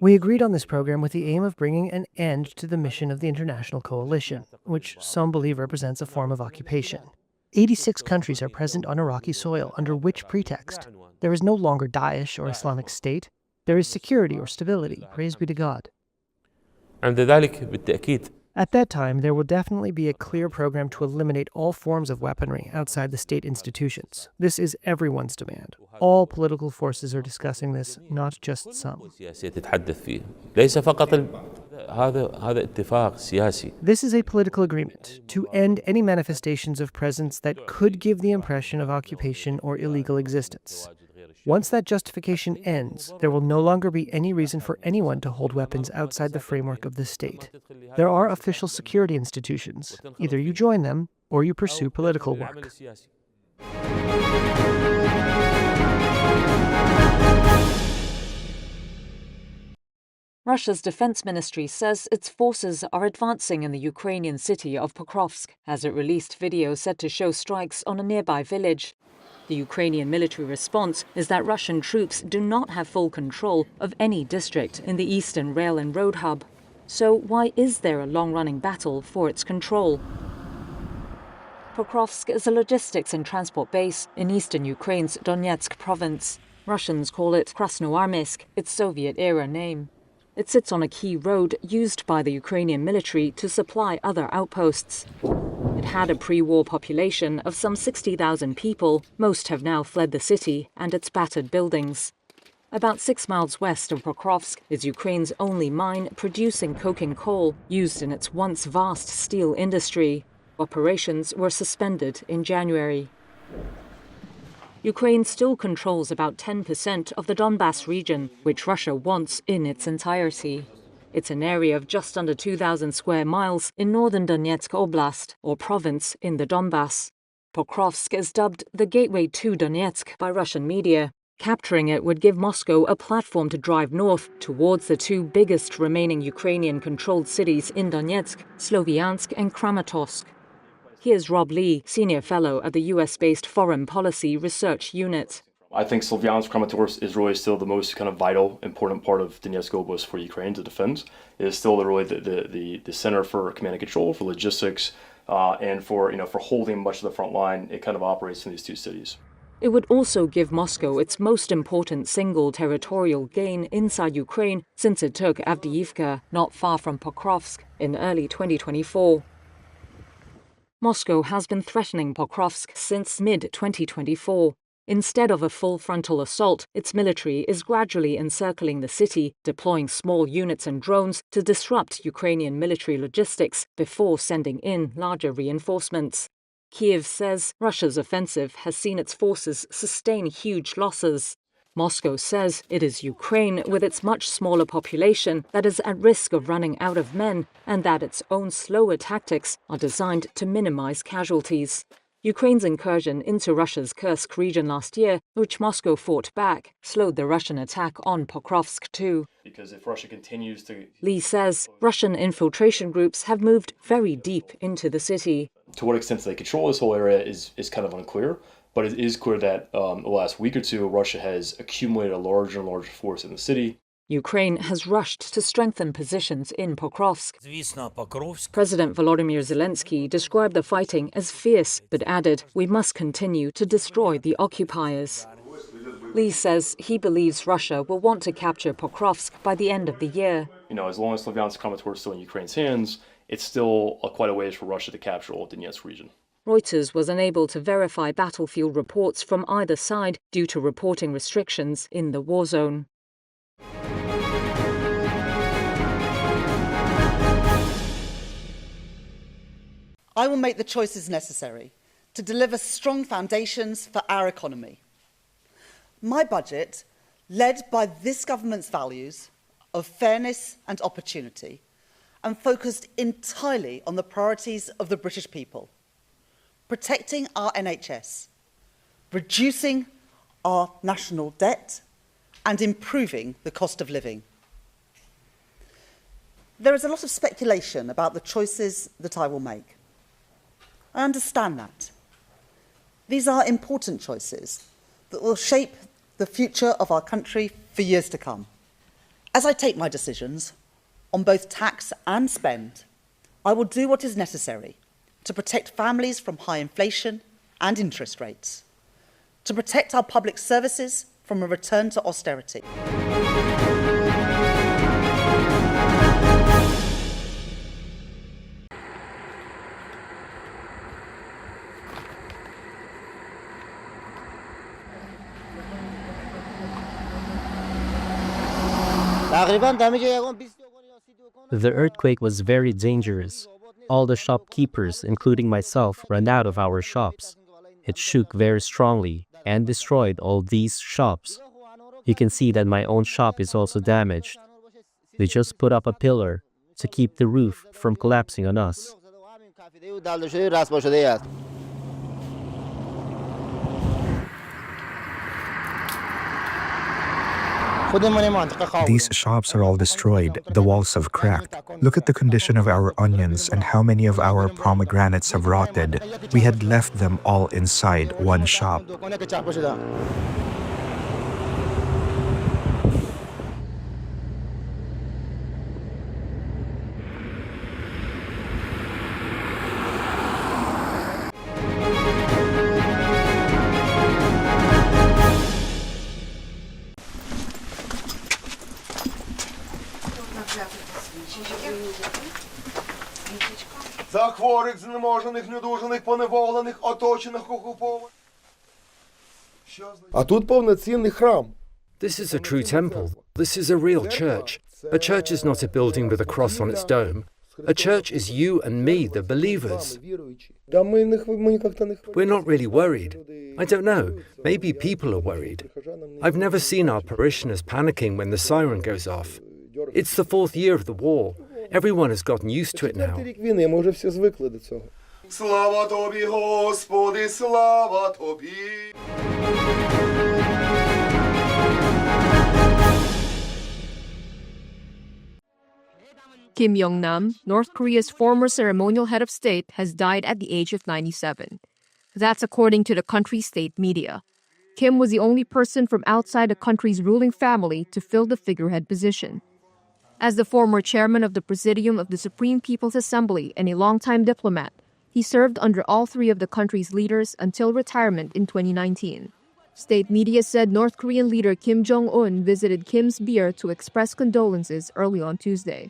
We agreed on this program with the aim of bringing an end to the mission of the international coalition, which some believe represents a form of occupation. 86 countries are present on Iraqi soil. Under which pretext? There is no longer Daesh or Islamic State. There is security or stability. Praise be to God. At that time, there will definitely be a clear program to eliminate all forms of weaponry outside the state institutions. This is everyone's demand. All political forces are discussing this, not just some. This is a political agreement to end any manifestations of presence that could give the impression of occupation or illegal existence. Once that justification ends, there will no longer be any reason for anyone to hold weapons outside the framework of the state. There are official security institutions. Either you join them or you pursue political work. Russia's defense ministry says its forces are advancing in the Ukrainian city of Pokrovsk, as it released video said to show strikes on a nearby village. The Ukrainian military response is that Russian troops do not have full control of any district in the eastern rail and road hub. So why is there a long-running battle for its control? Pokrovsk is a logistics and transport base in eastern Ukraine's Donetsk province. Russians call it Krasnoarmeysk, its Soviet-era name. It sits on a key road used by the Ukrainian military to supply other outposts. It had a pre-war population of some 60,000 people. Most have now fled the city and its battered buildings. About 6 miles west of Pokrovsk is Ukraine's only mine producing coking coal used in its once vast steel industry. Operations were suspended in January. Ukraine still controls about 10% of the Donbas region, which Russia wants in its entirety. It's an area of just under 2,000 square miles in northern Donetsk Oblast, or province, in the Donbas. Pokrovsk is dubbed the gateway to Donetsk by Russian media. Capturing it would give Moscow a platform to drive north towards the two biggest remaining Ukrainian-controlled cities in Donetsk, Sloviansk and Kramatorsk. Here's Rob Lee, senior fellow at the US-based Foreign Policy Research Unit. I think Sloviansk, Kramatorsk is really still the most kind of vital, important part of Donetsk Oblast for Ukraine to defend. It is still really the center for command and control, for logistics, and for holding much of the front line. It kind of operates in these two cities. It would also give Moscow its most important single territorial gain inside Ukraine since it took Avdiivka, not far from Pokrovsk, in early 2024. Moscow has been threatening Pokrovsk since mid-2024. Instead of a full frontal assault, its military is gradually encircling the city, deploying small units and drones to disrupt Ukrainian military logistics before sending in larger reinforcements. Kiev says Russia's offensive has seen its forces sustain huge losses. Moscow says it is Ukraine, with its much smaller population, that is at risk of running out of men, and that its own slower tactics are designed to minimize casualties. Ukraine's incursion into Russia's Kursk region last year, which Moscow fought back, slowed the Russian attack on Pokrovsk too. Because if Russia continues to... Lee says Russian infiltration groups have moved very deep into the city. To what extent they control this whole area is kind of unclear, but it is clear that the last week or two, Russia has accumulated a larger and larger force in the city. Ukraine has rushed to strengthen positions in Pokrovsk. President Volodymyr Zelensky described the fighting as fierce, but added, "We must continue to destroy the occupiers." Lee says he believes Russia will want to capture Pokrovsk by the end of the year. As long as Sloviansk Kramatorsk is still in Ukraine's hands, it's still quite a ways for Russia to capture all of Donetsk region. Reuters was unable to verify battlefield reports from either side due to reporting restrictions in the war zone. I will make the choices necessary to deliver strong foundations for our economy. My budget, led by this government's values of fairness and opportunity, and focused entirely on the priorities of the British people: protecting our NHS, reducing our national debt, and improving the cost of living. There is a lot of speculation about the choices that I will make. I understand that. These are important choices that will shape the future of our country for years to come. As I take my decisions on both tax and spend, I will do what is necessary to protect families from high inflation and interest rates, to protect our public services from a return to austerity. The earthquake was very dangerous. All the shopkeepers, including myself, ran out of our shops. It shook very strongly and destroyed all these shops. You can see that my own shop is also damaged. They just put up a pillar to keep the roof from collapsing on us. These shops are all destroyed, the walls have cracked. Look at the condition of our onions and how many of our pomegranates have rotted. We had left them all inside one shop. За хворих, знеможених, недужаних, поневолених, оточених, окупованих. А тут повноцінний храм. This is a true temple. This is a real church. A church is not a building with a cross on its dome. A church is you and me, the believers. We're not really worried. I don't know. Maybe people are worried. I've never seen our parishioners panicking when the siren goes off. It's the 4th year of the war. Everyone has gotten used to it now. Слава тобі, Господи, слава тобі. Kim Jong-nam, North Korea's former ceremonial head of state, has died at the age of 97. That's according to the country's state media. Kim was the only person from outside the country's ruling family to fill the figurehead position. As the former chairman of the Presidium of the Supreme People's Assembly and a longtime diplomat, he served under all three of the country's leaders until retirement in 2019. State media said North Korean leader Kim Jong-un visited Kim's bier to express condolences early on Tuesday.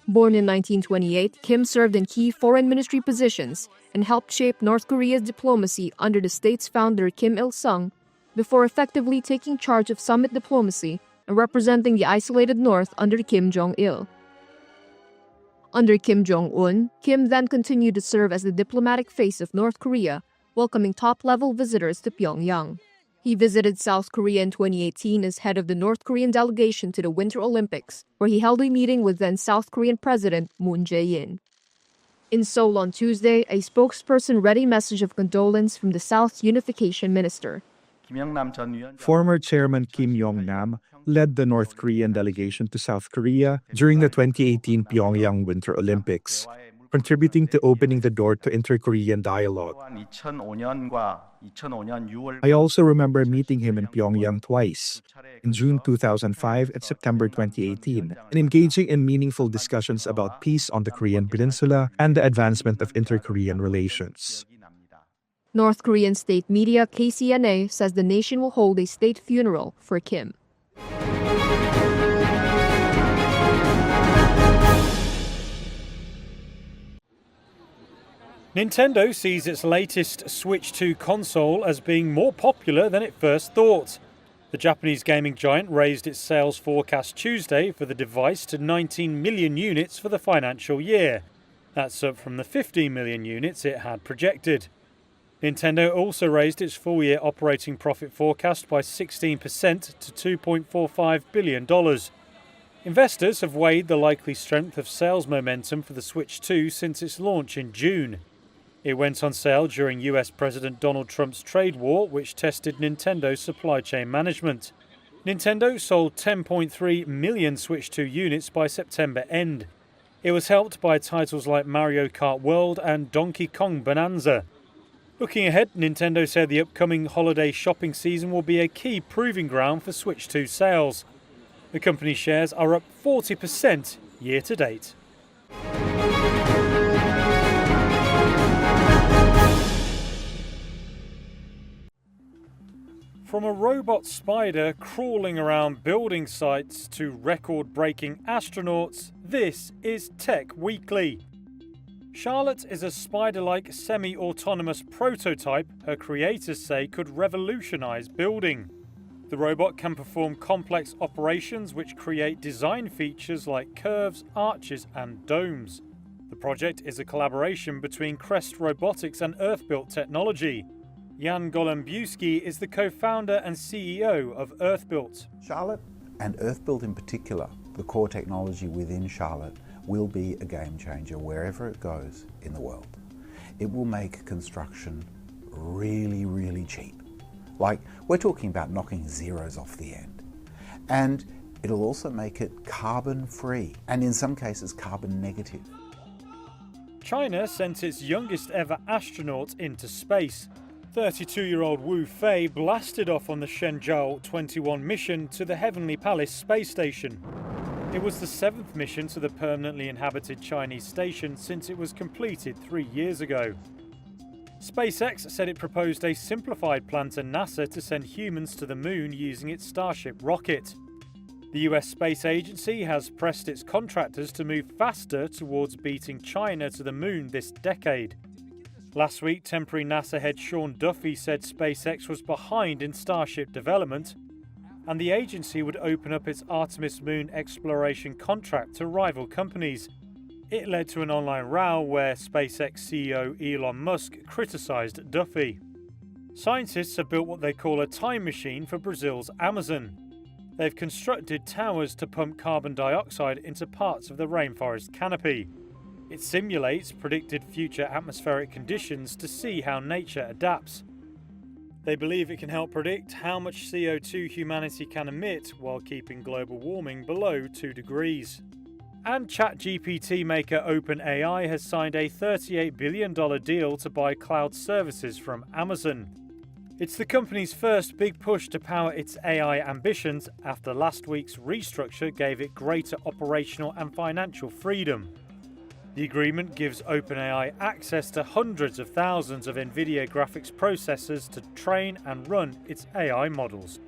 Born in 1928, Kim served in key foreign ministry positions and helped shape North Korea's diplomacy under the state's founder Kim Il-sung before effectively taking charge of summit diplomacy and representing the isolated North under Kim Jong-il. Under Kim Jong-un, Kim then continued to serve as the diplomatic face of North Korea, welcoming top-level visitors to Pyongyang. He visited South Korea in 2018 as head of the North Korean delegation to the Winter Olympics, where he held a meeting with then South Korean President Moon Jae-in. In Seoul on Tuesday, a spokesperson read a message of condolence from the South's unification minister. Former Chairman Kim Jong-nam led the North Korean delegation to South Korea during the 2018 Pyongyang Winter Olympics, contributing to opening the door to inter-Korean dialogue. I also remember meeting him in Pyongyang twice, in June 2005 and September 2018, and engaging in meaningful discussions about peace on the Korean Peninsula and the advancement of inter-Korean relations. North Korean state media KCNA says the nation will hold a state funeral for Kim. Nintendo sees its latest Switch 2 console as being more popular than it first thought. The Japanese gaming giant raised its sales forecast Tuesday for the device to 19 million units for the financial year. That's up from the 15 million units it had projected. Nintendo also raised its full-year operating profit forecast by 16% to $2.45 billion. Investors have weighed the likely strength of sales momentum for the Switch 2 since its launch in June. It went on sale during US President Donald Trump's trade war, which tested Nintendo's supply chain management. Nintendo sold 10.3 million Switch 2 units by September end. It was helped by titles like Mario Kart World and Donkey Kong Bonanza. Looking ahead, Nintendo said the upcoming holiday shopping season will be a key proving ground for Switch 2 sales. The company's shares are up 40% year to date. From a robot spider crawling around building sites to record-breaking astronauts, this is Tech Weekly. Charlotte is a spider-like semi-autonomous prototype her creators say could revolutionize building. The robot can perform complex operations which create design features like curves, arches and domes. The project is a collaboration between Crest Robotics and Earth-Built Technology. Jan Golembiewski is the co-founder and CEO of Earth-Built. Charlotte, and Earth-Built in particular, the core technology within Charlotte, will be a game changer wherever it goes in the world. It will make construction really, really cheap. Like, we're talking about knocking zeros off the end. And it'll also make it carbon free, and in some cases carbon negative. China sent its youngest ever astronaut into space. 32-year-old Wu Fei blasted off on the Shenzhou 21 mission to the Heavenly Palace space station. It was the 7th mission to the permanently inhabited Chinese station since it was completed 3 years ago. SpaceX said it proposed a simplified plan to NASA to send humans to the moon using its Starship rocket. The US Space Agency has pressed its contractors to move faster towards beating China to the moon this decade. Last week, temporary NASA head Sean Duffy said SpaceX was behind in Starship development, and the agency would open up its Artemis moon exploration contract to rival companies. It led to an online row where SpaceX CEO Elon Musk criticised Duffy. Scientists have built what they call a time machine for Brazil's Amazon. They've constructed towers to pump carbon dioxide into parts of the rainforest canopy. It simulates predicted future atmospheric conditions to see how nature adapts. They believe it can help predict how much CO2 humanity can emit while keeping global warming below 2 degrees. And ChatGPT maker OpenAI has signed a $38 billion deal to buy cloud services from Amazon. It's the company's first big push to power its AI ambitions after last week's restructure gave it greater operational and financial freedom. The agreement gives OpenAI access to hundreds of thousands of NVIDIA graphics processors to train and run its AI models.